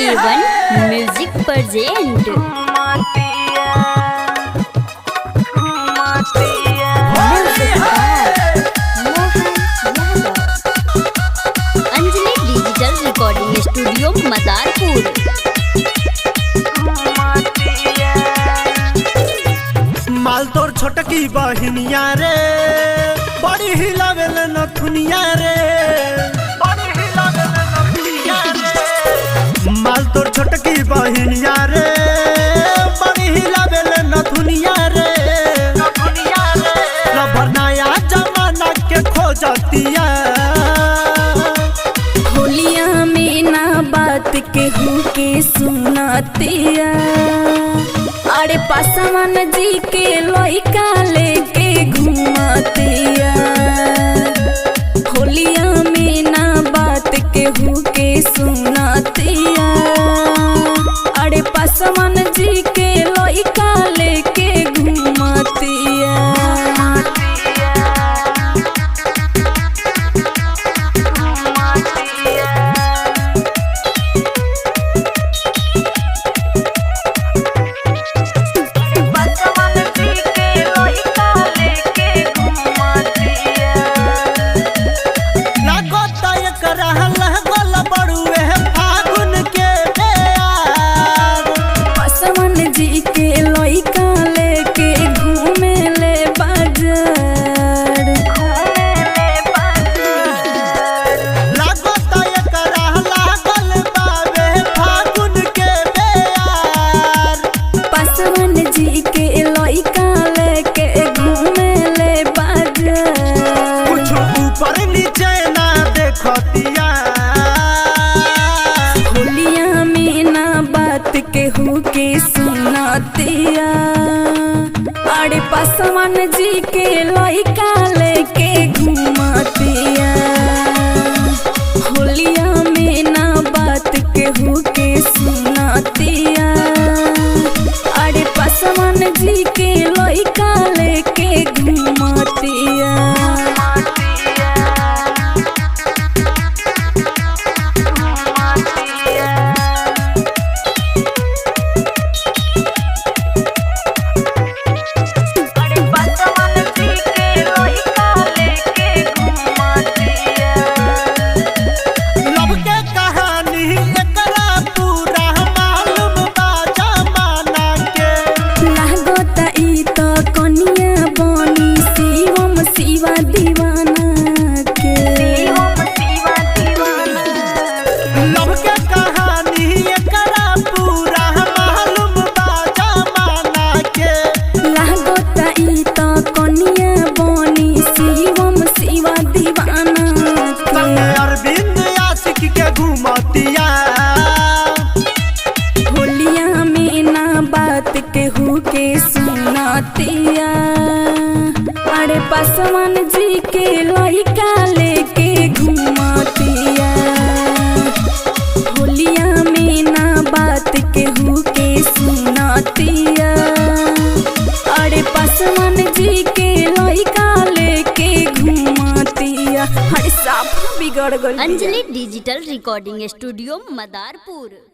A1 music present. Anjali digital recording studio Madarpur. माल तोर छोटकी बहिनिया रे बड़ी हिलावेल नथुनिया रे, माल तोर छोटकी बहिनिया रे बड़ी हिलावेल नथुनिया रे, रबर नया जमाना के खोजतिया। होलिया में ना बात केहू के सुनातिया, अरे पासवान जी के लइका लेके घुमातिया। होलिया में ना बात केहू के सुनातिया, अरे पासवान जी के लइका लेके घुमातिया। जी के लइका लेके घूमे ले बाजार, लागता एकरा लागल बावे फागुन के बेयार। पासवान जी के लइका लेके घूमे ले बाजार, कुछ ऊपर नीचे ना देखतिया। होलिया में ना बात केहू के सुनातिया, अरे पासवान जी के लइका लेके घुमातिया। होलिया में ना बात केहू के सुनातिया, अरे पासवान जी के लइका लेके घुमातिया। होलिया में ना बात केहू के सुनातिया, अरे पासवान जी के लइका लेके घुमातिया। होलिया में ना बात केहू के सुनातिया, अरे पासवान जी के लइका लेके घुमातिया। हर साफ बिगड़ गई। Anjali digital recording studio Madarpur.